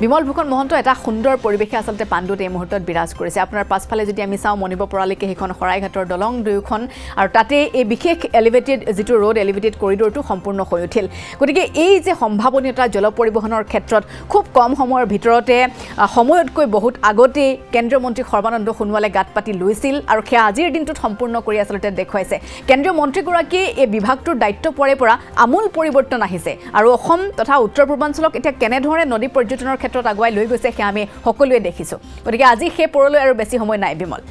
বিমল ফুকন মহন্ত এটা সুন্দৰ পৰিৱেশে আচলতে পাণ্ডুত এই মুহূৰ্তত বিৰাজ কৰিছে আপোনাৰ পাছফালে যদি আমি চাওঁ মণিব পৰালৈকে সেইখন শৰাইঘাটৰ দলং দুয়োখন আৰু তাতে এই বিশেষ এলিভেটেড যিটো ৰোড এলিভেটেড কৰিডৰটো সম্পূৰ্ণ হৈ উঠিল গতিকে এই যে সম্ভাৱনীয়তা জল পৰিবহনৰ ক্ষেত্ৰত খুব কম সময়ৰ ভিতৰতে সময়তকৈ বহুত আগতে কেন্দ্ৰীয় মন্ত্ৰী সৰ্বানন্দ সোণোৱালে গাঁত পাতি লৈছিল আৰু সেয়া আজিৰ দিনটোত সম্পূৰ্ণ কৰি আচলতে দেখুৱাইছে কেন্দ্ৰীয় মন্ত্ৰীগৰাকীয়ে এই বিভাগটোৰ দায়িত্ব পৰে পৰা আমূল পৰিৱৰ্তন আহিছে আৰু অসম তথা উত্তৰ পূৰ্বাঞ্চলক এতিয়া কেনেধৰণে নদী পৰ্যটনৰ ক্ষেত্ৰত আগুৱাই লৈ গৈছে সেয়া আমি সকলোৱে দেখিছোঁ গতিকে আজি সেই পৰলৈ আৰু বেছি সময় নাই বিমল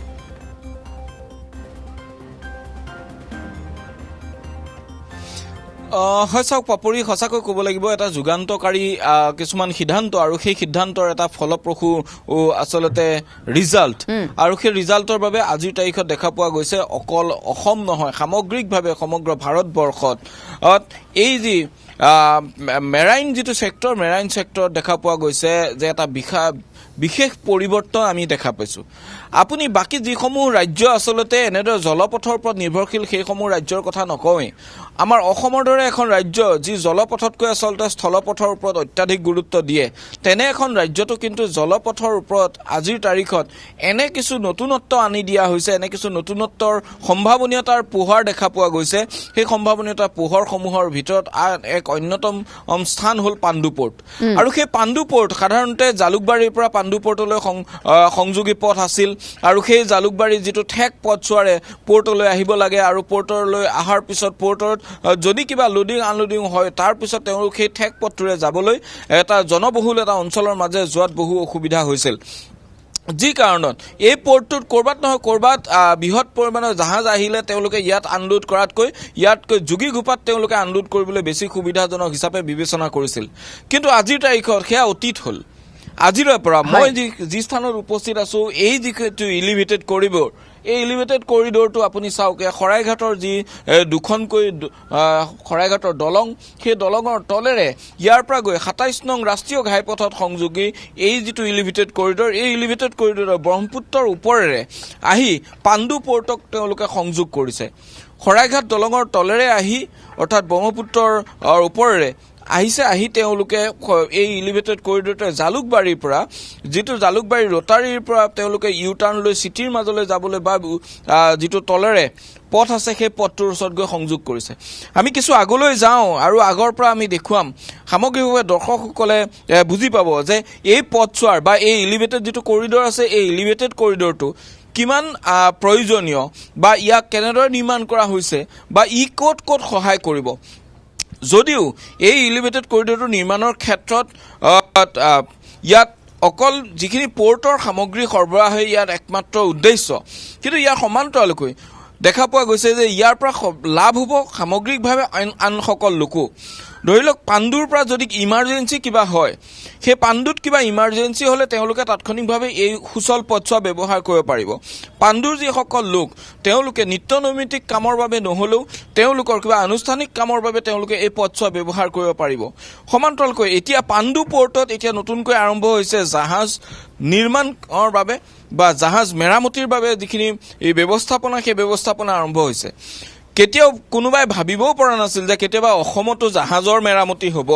হয় চাওক পাপৰি সঁচাকৈ ক'ব লাগিব এটা যুগান্তকাৰী কিছুমান সিদ্ধান্ত আৰু সেই সিদ্ধান্তৰ এটা ফলপ্ৰসূ আচলতে ৰিজাল্ট আৰু সেই ৰিজাল্টৰ বাবে আজিৰ তাৰিখত দেখা পোৱা গৈছে অকল অসম নহয় সামগ্ৰিকভাৱে সমগ্ৰ ভাৰতবৰ্ষত এই যি মেৰাইন যিটো ছেক্টৰ মেৰাইন ছেক্টৰত দেখা পোৱা গৈছে যে এটা বিশেষ পৰিৱৰ্তন আমি দেখা পাইছোঁ আপুনি বাকী যিসমূহ ৰাজ্য আচলতে এনেদৰে জলপথৰ ওপৰত নিৰ্ভৰশীল সেইসমূহ ৰাজ্যৰ কথা নকওঁৱেই আমাৰ অসমৰ দৰে এখন ৰাজ্য যি জলপথতকৈ আচলতে স্থলপথৰ ওপৰত অত্যাধিক গুৰুত্ব দিয়ে তেনে এখন ৰাজ্যটো কিন্তু জলপথৰ ওপৰত আজিৰ তাৰিখত এনে কিছু নতুনত্ব আনি দিয়া হৈছে এনে কিছু নতুনত্বৰ সম্ভাৱনীয়তাৰ পোহৰ দেখা পোৱা গৈছে সেই সম্ভাৱনীয়তাৰ পোহৰসমূহৰ ভিতৰত এক অন্যতম স্থান হ'ল পাণ্ডু পোৰ্ট আৰু সেই পাণ্ডু পোৰ্ট সাধাৰণতে জালুকবাৰীৰ পৰা পাণ্ডু পোৰ্টলৈ সংযোগী পথ আছিল আৰু সেই জালুকবাৰীৰ যিটো ঠেক পথছোৱাৰে পোৰ্টলৈ আহিব লাগে আৰু পোৰ্টলৈ অহাৰ পিছত পোৰ্টত যদি কিবা লোডিং আনলোডিং হয় তাৰ পিছত তেওঁলোক সেই ঠেক পথটোৰে যাবলৈ এটা জনবহুল এটা অঞ্চলৰ মাজে যোৱাত বহু অসুবিধা হৈছিল যি কাৰণত এই পোৰ্টটোত কৰবাত নহয় কৰবাত বৃহৎ পৰিমাণৰ জাহাজ আহিলে তেওঁলোকে ইয়াত আনলোড কৰাতকৈ ইয়াতকৈ যোগী ঘোপাত তেওঁলোকে আনলোড কৰিবলৈ বেছি সুবিধাজনক হিচাপে বিবেচনা কৰিছিল কিন্তু আজিৰ তাৰিখত সেয়া অতীত হ'ল আজিৰ পৰা মই যি স্থানত উপস্থিত আছোঁ এই যিটো এলিভেটেড কৰিডৰ এই এলিভেটেড কৰিডৰটো আপুনি চাওক শৰাইঘাটৰ যি দুখনকৈ শৰাইঘাটৰ দলং সেই দলঙৰ তলেৰে ইয়াৰ পৰা গৈ ২৭ নং ৰাষ্ট্ৰীয় ঘাইপথত সংযোগী এই যিটো এলিভেটেড কৰিডৰ এই এলিভেটেড কৰিডৰৰ ব্ৰহ্মপুত্ৰৰ ওপৰেৰে আহি পাণ্ডু পোৰ্টক তেওঁলোকে সংযোগ কৰিছে শৰাইঘাট দলঙৰ তলেৰে আহি অৰ্থাৎ ব্ৰহ্মপুত্ৰৰ ওপৰেৰে আহি তেওঁলোকে এই এলিভেটেড কৰিডৰতে জালুকবাৰীৰ পৰা যিটো জালুকবাৰী ৰোটাৰীৰ পৰা তেওঁলোকে ইউ টাৰ্ণ লৈ চিটিৰ মাজলৈ যাবলৈ বা যিটো তলেৰে পথ আছে সেই পথটোৰ ওচৰত গৈ সংযোগ কৰিছে আমি কিছু আগলৈ যাওঁ আৰু আগৰ পৰা আমি দেখুৱাম সামগ্ৰিকভাৱে দৰ্শকসকলে বুজি পাব যে এই পথছোৱাৰ বা এই এলিভেটেড যিটো কৰিডৰ আছে এই এলিভেটেড কৰিডৰটো কিমান প্ৰয়োজনীয় বা ইয়াক কেনেদৰে নিৰ্মাণ কৰা হৈছে বা ই ক'ত ক'ত সহায় কৰিব যদিও এই এলিভেটেড কৰিডৰটো নিৰ্মাণৰ ক্ষেত্ৰত ইয়াত অকল যিখিনি পোৰ্টৰ সামগ্ৰী সৰবৰাহে ইয়াৰ একমাত্ৰ উদ্দেশ্য কিন্তু ইয়াৰ সমান্তৰালকৈ দেখা পোৱা গৈছে যে ইয়াৰ পৰা লাভ হ'ব সামগ্ৰিকভাৱে আন সকল লোকো ধৰি লওক পাণ্ডুৰ পৰা যদি ইমাৰ্জেঞ্চি কিবা হয় সেই পাণ্ডুত কিবা ইমাৰ্জেঞ্চি হ'লে তেওঁলোকে তাৎক্ষণিকভাৱে এই সুচল পথছোৱা ব্যৱহাৰ কৰিব পাৰিব পাণ্ডুৰ যিসকল লোক তেওঁলোকে নিত্য নৈমিত্তিক কামৰ বাবে নহ'লেও তেওঁলোকৰ কিবা আনুষ্ঠানিক কামৰ বাবে তেওঁলোকে এই পথছোৱা ব্যৱহাৰ কৰিব পাৰিব সমান্তৰালকৈ এতিয়া পাণ্ডু পোৰ্টত এতিয়া নতুনকৈ আৰম্ভ হৈছে জাহাজ নিৰ্মাণৰ বাবে বা জাহাজ মেৰামতিৰ বাবে যিখিনি এই ব্যৱস্থাপনা সেই ব্যৱস্থাপনা আৰম্ভ হৈছে কেতিয়াও কোনোবাই ভাবিবও পৰা নাছিল যে কেতিয়াবা অসমতো জাহাজৰ মেৰামতি হ'ব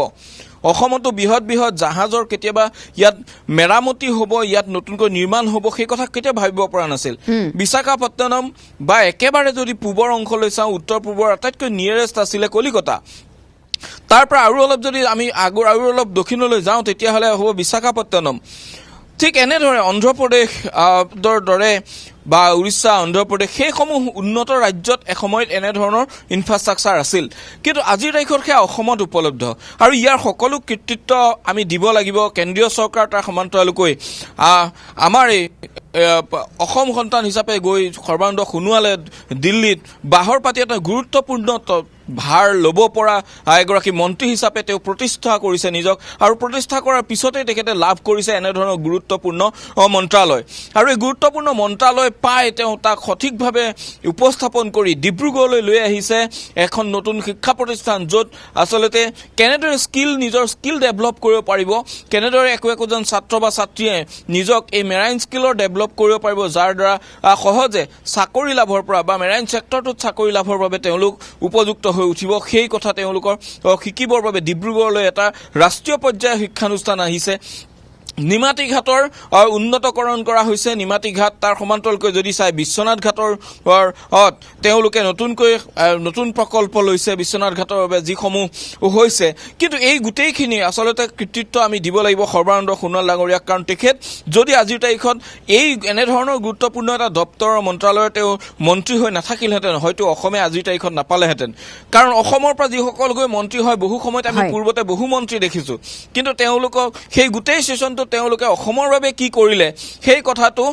অসমতো বৃহৎ জাহাজৰ কেতিয়াবা ইয়াত মেৰামতি হ'ব ইয়াত নতুনকৈ নিৰ্মাণ হ'ব সেই কথা কেতিয়াও ভাবিব পৰা নাছিল বিশাখাপট্টনম বা একেবাৰে যদি পূবৰ অংশলৈ চাওঁ উত্তৰ পূবৰ আটাইতকৈ নিয়েৰেষ্ট আছিলে কলিকতা তাৰ পৰা আৰু অলপ যদি আমি আৰু অলপ দক্ষিণলৈ যাওঁ তেতিয়াহ'লে হ'ব বিশাখাপট্টনম ঠিক এনেদৰে অন্ধ্ৰপ্ৰদেশৰ দৰে বা উৰিষ্যা অন্ধ্ৰপ্ৰদেশ সেইসমূহ উন্নত ৰাজ্যত এসময়ত এনেধৰণৰ ইনফ্ৰাষ্ট্ৰাকচাৰ আছিল কিন্তু আজিৰ তাৰিখত সেয়া অসমত উপলব্ধ আৰু ইয়াৰ সকলো কৃতিত্ব আমি দিব লাগিব কেন্দ্ৰীয় চৰকাৰ তাৰ সমান্তৰালকৈ আমাৰ এই অসম সন্তান হিচাপে গৈ সৰ্বানন্দ সোণোৱালে দিল্লীত বাহৰ পাতি এটা গুৰুত্বপূৰ্ণ ভাৰ ল'ব পৰা এগৰাকী মন্ত্ৰী হিচাপে তেওঁ প্ৰতিষ্ঠা কৰিছে নিজক আৰু প্ৰতিষ্ঠা কৰাৰ পিছতেই তেখেতে লাভ কৰিছে এনেধৰণৰ গুৰুত্বপূৰ্ণ মন্ত্ৰালয় আৰু এই গুৰুত্বপূৰ্ণ মন্ত্ৰালয় পাই তেওঁ তাক সঠিকভাৱে উপস্থাপন কৰি ডিব্ৰুগড়লৈ লৈ আহিছে এখন নতুন শিক্ষা প্ৰতিষ্ঠান য'ত আচলতে কেনেদৰে নিজৰ স্কিল ডেভেলপ কৰিব পাৰিব কেনেদৰে একোজন ছাত্ৰ বা ছাত্ৰীয়ে নিজক এই মেৰাইন স্কিলৰ ডেভেলপ কৰিব পাৰিব যাৰ দ্বাৰা সহজে চাকৰি লাভৰ পৰা বা মেৰাইন ছেক্টৰটোত চাকৰি লাভৰ বাবে তেওঁলোক উপযুক্ত হৈ উঠিব সেই কথা তেওঁলোকৰ শিকিবৰ বাবে ডিব্ৰুগড়লৈ এটা ৰাষ্ট্ৰীয় পৰ্যায়ৰ শিক্ষানুষ্ঠান আহিছে নিমাতী ঘাটৰ উন্নতকৰণ কৰা হৈছে নিমাতী ঘাট তাৰ সমান্তৰালকৈ যদি চাই বিশ্বনাথ ঘাটৰ তেওঁলোকে নতুন প্ৰকল্প লৈছে বিশ্বনাথ ঘাটৰ বাবে যিসমূহ হৈছে কিন্তু এই গোটেইখিনি আচলতে কৃতিত্ব আমি দিব লাগিব সৰ্বানন্দ সোণোৱাল ডাঙৰীয়াক কাৰণ তেখেত যদি আজিৰ তাৰিখত এই এনেধৰণৰ গুৰুত্বপূৰ্ণ এটা দপ্তৰৰ মন্ত্ৰালয়ৰ তেওঁ মন্ত্ৰী হৈ নাথাকিলহেঁতেন হয়তো অসমে আজিৰ তাৰিখত নাপালেহেঁতেন কাৰণ অসমৰ পৰা যিসকল গৈ মন্ত্ৰী হয় বহু সময়ত আমি পূৰ্বতে বহু মন্ত্ৰী দেখিছোঁ কিন্তু তেওঁলোকক সেই গোটেই ছেছনটো তেওঁলোকে অসমৰ বাবে কি কৰিলে সেই কথাটো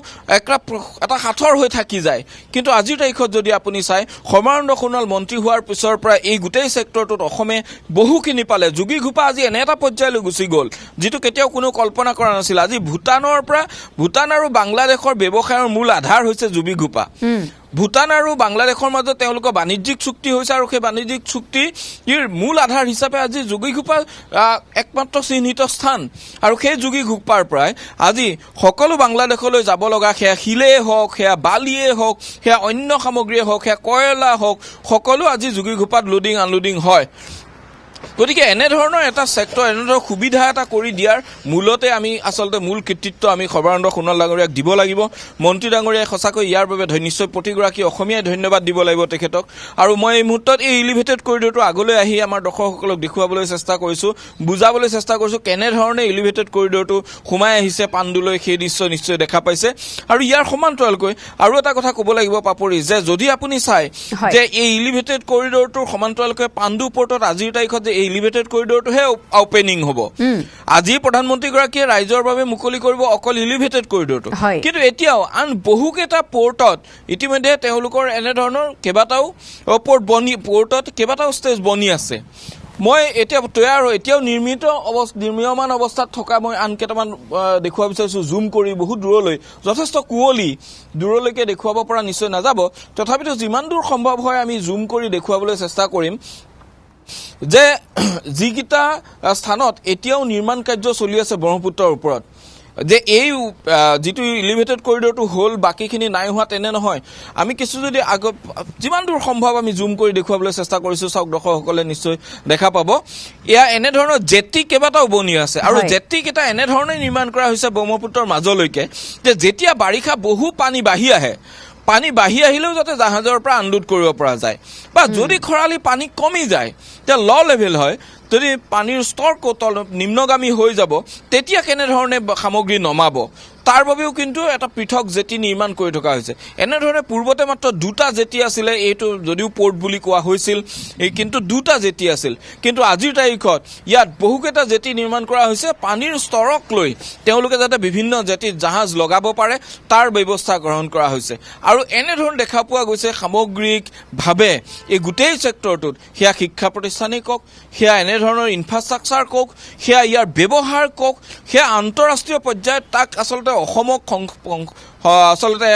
এটা সাঁথৰ হৈ থাকি যায় কিন্তু আজিৰ তাৰিখত যদি আপুনি চাই সৰ্বানন্দ সোণোৱাল মন্ত্ৰী হোৱাৰ পিছৰ পৰা এই গোটেই ছেক্টৰটোত অসমে বহুখিনি পালে যোগী ঘোপা আজি এনে এটা পৰ্যায়লৈ গুচি গ'ল যিটো কেতিয়াও কোনো কল্পনা কৰা নাছিল আজি ভূটান আৰু বাংলাদেশৰ ব্যৱসায়ৰ মূল আধাৰ হৈছে যোগী ঘোপা ভূটান আৰু বাংলাদেশৰ মাজত তেওঁলোকৰ বাণিজ্যিক চুক্তি হৈছে আৰু সেই বাণিজ্যিক চুক্তিৰ মূল আধাৰ হিচাপে আজি যোগী ঘোপা একমাত্ৰ চিহ্নিত স্থান আৰু সেই যোগী ঘোপাৰ পৰাই আজি সকলো বাংলাদেশলৈ যাব লগা সেয়া শিলেই হওক সেয়া বালিয়েই হওক সেয়া অন্য সামগ্ৰীয়ে হওক সেয়া কয়লা হওক সকলো আজি যোগী ঘোপাত লোডিং আনলোডিং হয় গতিকে এনেধৰণৰ এটা ছেক্টৰ এনেধৰণৰ সুবিধা এটা কৰি দিয়াৰ মূলতে আমি আচলতে মূল কৃতিত্ব আমি সৰ্বানন্দ সোণোৱাল ডাঙৰীয়াক দিব লাগিব মন্ত্ৰী ডাঙৰীয়াই সঁচাকৈ ইয়াৰ বাবে নিশ্চয় প্ৰতিগৰাকী অসমীয়াই ধন্যবাদ দিব লাগিব তেখেতক আৰু মই এই মুহূৰ্তত এই এলিভেটেড কৰিডৰটো আগলৈ আহি আমাৰ দৰ্শকসকলক দেখুৱাবলৈ চেষ্টা কৰিছোঁ বুজাবলৈ চেষ্টা কৰিছোঁ কেনেধৰণে এলিভেটেড কৰিডৰটো সোমাই আহিছে পাণ্ডুলৈ সেই দৃশ্য নিশ্চয় দেখা পাইছে আৰু ইয়াৰ সমান্তৰালকৈ আৰু এটা কথা ক'ব লাগিব পাপৰি যে যদি আপুনি চাই যে এই এলিভেটেড কৰিডৰটোৰ সমান্তৰালকৈ পাণ্ডু পৰ্টত আজিৰ তাৰিখত এই এলিভেটেড কৰিডৰটোহে ওপেনিং হ'ব আজি প্ৰধানমন্ত্ৰীগৰাকীয়ে ৰাইজৰ বাবে মুকলি কৰিব অকল এলিভেটেড কৰিডৰটো কিন্তু এতিয়াও আন বহুকেইটা পৰ্টত ইতিমধ্যে তেওঁলোকৰ এনেধৰণৰ কেইবাটাও পৰ্টত কেইবাটাও ষ্টেজ বনি আছে মই এতিয়াও নিৰ্মীয়মান অৱস্থাত থকা মই আন কেইটামান দেখুৱাব বিচাৰিছোঁ জুম কৰি বহুত দূৰলৈ যথেষ্ট কুঁৱলী দূৰলৈকে দেখুৱাব পৰা নিশ্চয় নাযাব তথাপিতো যিমান দূৰ সম্ভৱ হয় আমি জুম কৰি দেখুৱাবলৈ চেষ্টা কৰিম যে যিকেইটা স্থানত এতিয়াও নিৰ্মাণ কাৰ্য চলি আছে ব্ৰহ্মপুত্ৰৰ ওপৰত যে এই যিটো এলিভেটেড কৰিডৰটো হ'ল বাকীখিনি নাই হোৱা তেনে নহয় আমি কিছু যদি যিমান দূৰ সম্ভৱ আমি জুম কৰি দেখুৱাবলৈ চেষ্টা কৰিছোঁ চাওক দৰ্শকসকলে নিশ্চয় দেখা পাব এয়া এনেধৰণৰ জেটি কেইবাটাও বনি আছে আৰু জেটিকেইটা এনেধৰণে নিৰ্মাণ কৰা হৈছে ব্ৰহ্মপুত্ৰৰ মাজলৈকে যে যেতিয়া বাৰিষা বহু পানী বাঢ়ি আহিলেও যাতে জাহাজৰ পৰা আনলোড কৰিব পৰা যায় বা যদি খৰালি পানী কমি যায় তেতিয়া ল' লেভেল হয় যদি পানীৰ স্তৰ নিম্নগামী হৈ যাব তেতিয়া কেনেধৰণে সামগ্ৰী নমাব তাৰ বাবেও কিন্তু এটা পৃথক জেটি নিৰ্মাণ কৰি থকা হৈছে এনেধৰণে পূৰ্বতে মাত্ৰ দুটা জেটি আছিলে এইটো যদিও পোৰ্ট বুলি কোৱা হৈছিল কিন্তু দুটা জেটি আছিল কিন্তু আজিৰ তাৰিখত ইয়াত বহুকেইটা জেটি নিৰ্মাণ কৰা হৈছে পানীৰ স্তৰক লৈ তেওঁলোকে যাতে বিভিন্ন জেটিত জাহাজ লগাব পাৰে তাৰ ব্যৱস্থা গ্ৰহণ কৰা হৈছে আৰু এনেধৰণে দেখা পোৱা গৈছে সামগ্ৰিকভাৱে এই গোটেই ছেক্টৰটোত সেয়া শিক্ষা প্ৰতিষ্ঠানেই কওক সেয়া এনেধৰণৰ ইনফ্ৰাষ্ট্ৰাকচাৰ কওক সেয়া ইয়াৰ ব্যৱহাৰ কওক সেয়া আন্তঃৰাষ্ট্ৰীয় পৰ্যায়ত তাক আচলতে অসমক আচলতে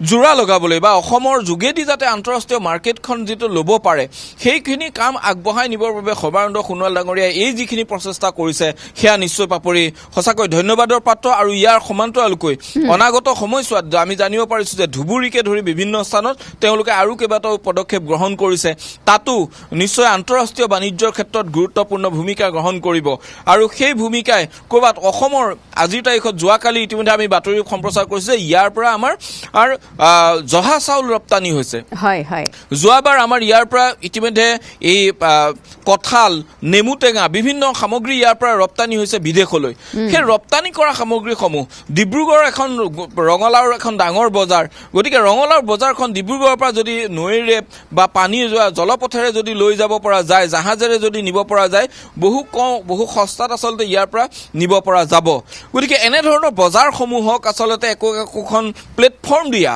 জোৰা লগাবলৈ বা অসমৰ যোগেদি যাতে আন্তঃৰাষ্ট্ৰীয় মাৰ্কেটখন যিটো ল'ব পাৰে সেইখিনি কাম আগবঢ়াই নিবৰ বাবে সৰ্বানন্দ সোণোৱাল ডাঙৰীয়াই এই যিখিনি প্ৰচেষ্টা কৰিছে সেয়া নিশ্চয় পাপৰি সঁচাকৈ ধন্যবাদৰ পাত্ৰ আৰু ইয়াৰ সমান্তৰালকৈ অনাগত সময়ছোৱাত আমি জানিব পাৰিছোঁ যে ধুবুৰীকে ধৰি বিভিন্ন স্থানত তেওঁলোকে আৰু কেইবাটাও পদক্ষেপ গ্ৰহণ কৰিছে তাতো নিশ্চয় আন্তঃৰাষ্ট্ৰীয় বাণিজ্যৰ ক্ষেত্ৰত গুৰুত্বপূৰ্ণ ভূমিকা গ্ৰহণ কৰিব আৰু সেই ভূমিকাই ক'ৰবাত অসমৰ আজিৰ তাৰিখত যোৱাকালি ইতিমধ্যে আমি বাতৰি সম্প্ৰচাৰ কৰিছোঁ যে ইয়াৰ পৰা আমাৰ জহা চাউল ৰপ্তানি হৈছে যোৱাবাৰ আমাৰ ইয়াৰ পৰা ইতিমধ্যে এই কঁঠাল নেমু টেঙা বিভিন্ন সামগ্ৰী ইয়াৰ পৰা ৰপ্তানি হৈছে বিদেশলৈ সেই ৰপ্তানি কৰা সামগ্ৰীসমূহ ডিব্ৰুগড় ৰঙালাওৰ এখন ডাঙৰ বজাৰ গতিকে ৰঙালাওৰ বজাৰখন ডিব্ৰুগড়ৰ পৰা যদি নৈৰে বা পানীৰ জলপথেৰে যদি লৈ যাব পৰা যায় জাহাজেৰে যদি নিব পৰা যায় বহু সস্তাত আচলতে ইয়াৰ পৰা নিব পৰা যাব গতিকে এনেধৰণৰ বজাৰসমূহক আচলতে একোখন প্লেটফৰ্ম দিয়া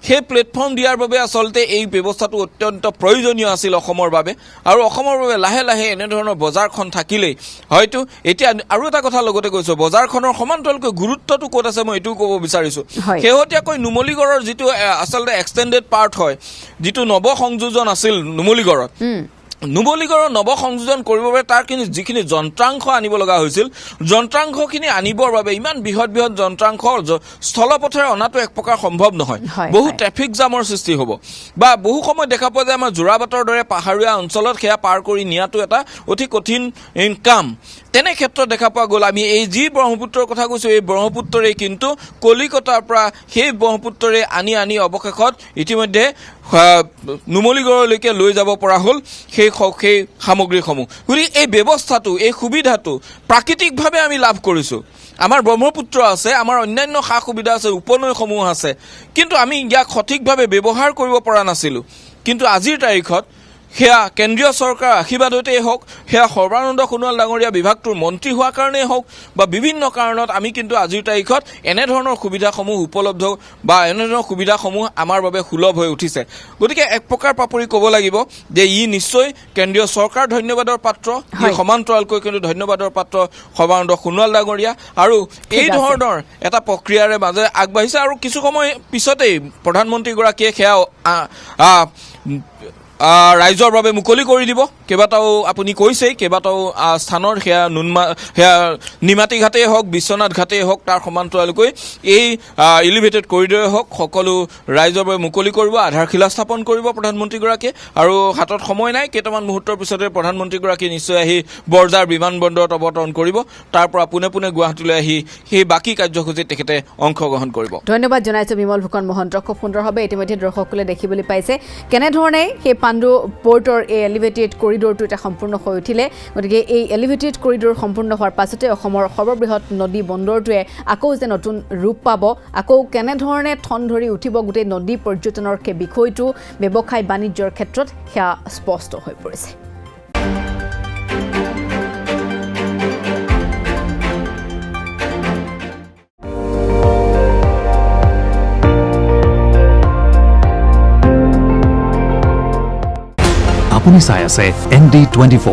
সেই প্লেটফৰ্ম দিয়াৰ বাবে আচলতে এই ব্যৱস্থাটো অত্যন্ত প্ৰয়োজনীয় আছিল অসমৰ বাবে আৰু অসমৰ বাবে লাহে লাহে এনেধৰণৰ বজাৰখন থাকিলেই হয়তো এতিয়া আৰু এটা কথা লগতে কৈছোঁ বজাৰখনৰ সমান্তৰালকৈ গুৰুত্বটো ক'ত আছে মই এইটোও ক'ব বিচাৰিছোঁ শেহতীয়াকৈ নুমলীগড়ৰ যিটো আচলতে এক্সটেণ্ডেড পাৰ্ট হয় যিটো নৱ সংযোজন আছিল নুমলীগড়ত নুমলীগড়ৰ নৱ সংযোজন কৰিবৰ বাবে তাৰ যিখিনি যন্ত্ৰাংশ আনিব লগা হৈছিল যন্ত্ৰাংশখিনি আনিবৰ বাবে ইমান বৃহৎ বৃহৎ যন্ত্ৰাংশ স্থলপথেৰে অনাটো এক প্ৰকাৰ সম্ভৱ নহয় বহু ট্ৰেফিক জামৰ সৃষ্টি হ'ব বা বহু সময় দেখা পোৱা যায় আমাৰ যোৰাবাটৰ দৰে পাহাৰীয়া অঞ্চলত সেয়া পাৰ কৰি নিয়াটো এটা অতি কঠিন কাম তেনে ক্ষেত্ৰত দেখা পোৱা গ'ল আমি এই যি ব্ৰহ্মপুত্ৰৰ কথা কৈছোঁ এই ব্ৰহ্মপুত্ৰৰে কিন্তু কলিকতাৰ পৰা সেই ব্ৰহ্মপুত্ৰৰে আনি অৱশেষত ইতিমধ্যে নুমলীগড়লৈকে লৈ যাব পৰা হ'ল সেই সামগ্ৰীসমূহ গতিকে এই ব্যৱস্থাটো এই সুবিধাটো প্ৰাকৃতিকভাৱে আমি লাভ কৰিছোঁ আমাৰ ব্ৰহ্মপুত্ৰ আছে আমাৰ অন্যান্য সা সুবিধা আছে উপনৈসমূহ আছে কিন্তু আমি ইয়াক সঠিকভাৱে ব্যৱহাৰ কৰিব পৰা নাছিলোঁ কিন্তু আজিৰ তাৰিখত সেয়া কেন্দ্ৰীয় চৰকাৰৰ আশীৰ্বাদতেই হওক সেয়া সৰ্বানন্দ সোণোৱাল ডাঙৰীয়া বিভাগটোৰ মন্ত্ৰী হোৱাৰ কাৰণেই হওক বা বিভিন্ন কাৰণত আমি কিন্তু আজিৰ তাৰিখত এনেধৰণৰ সুবিধাসমূহ উপলব্ধ বা এনেধৰণৰ সুবিধাসমূহ আমাৰ বাবে সুলভ হৈ উঠিছে গতিকে এক প্ৰকাৰ পাপৰি ক'ব লাগিব যে ই নিশ্চয় কেন্দ্ৰীয় চৰকাৰ ধন্যবাদৰ পাত্ৰ ই সমান্তৰালকৈ কিন্তু ধন্যবাদৰ পাত্ৰ সৰ্বানন্দ সোণোৱাল ডাঙৰীয়া আৰু এই ধৰণৰ এটা প্ৰক্ৰিয়াৰে মাজে আগবাঢ়িছে আৰু কিছু সময় পিছতেই প্ৰধানমন্ত্ৰীগৰাকীয়ে সেয়া ৰাইজৰ বাবে মুকলি কৰি দিব কেইবাটাও আপুনি কৈছেই কেইবাটাও স্থানৰ সেয়া নিমাতী ঘাটেই হওক বিশ্বনাথ ঘাটেই হওক তাৰ সমান্তৰালকৈ এই এলিভেটেড কৰিডৰে হওক সকলো ৰাইজৰ বাবে মুকলি কৰিব আধাৰশিলা স্থাপন কৰিব প্ৰধানমন্ত্ৰীগৰাকীয়ে আৰু হাতত সময় নাই কেইটামান মুহূৰ্তৰ পিছতে প্ৰধানমন্ত্ৰীগৰাকীয়ে নিশ্চয় আহি বৰজাৰ বিমানবন্দৰত অৱতৰণ কৰিব তাৰ পৰা পোনে পোনে গুৱাহাটীলৈ আহি সেই বাকী কাৰ্যসূচীত তেখেতে অংশগ্ৰহণ কৰিব ধন্যবাদ জনাইছোঁ বিমল ফুকন মহন্ত খুব সুন্দৰভাৱে ইতিমধ্যে দৰ্শকসকলে দেখিবলৈ পাইছে কেনেধৰণে সেই পাণ্ডু পৰ্টৰ এই এলিভেটেড কৰিডৰটো এটা সম্পূৰ্ণ হৈ উঠিলে গতিকে এই এলিভেটেড কৰিডৰ সম্পূৰ্ণ হোৱাৰ পাছতে অসমৰ সৰ্ববৃহৎ নদী বন্দৰটোৱে আকৌ যে নতুন ৰূপ পাব আকৌ কেনেধৰণে ঠন ধৰি উঠিব গোটেই নদী পৰ্যটনৰ সেই বিষয়টো ব্যৱসায় বাণিজ্যৰ ক্ষেত্ৰত সেয়া স্পষ্ট হৈ পৰিছে আপুনি চাই আছে ND24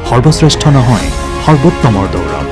সৰ্বশ্ৰেষ্ঠ নহয় সৰ্বোত্তমৰ দৌৰত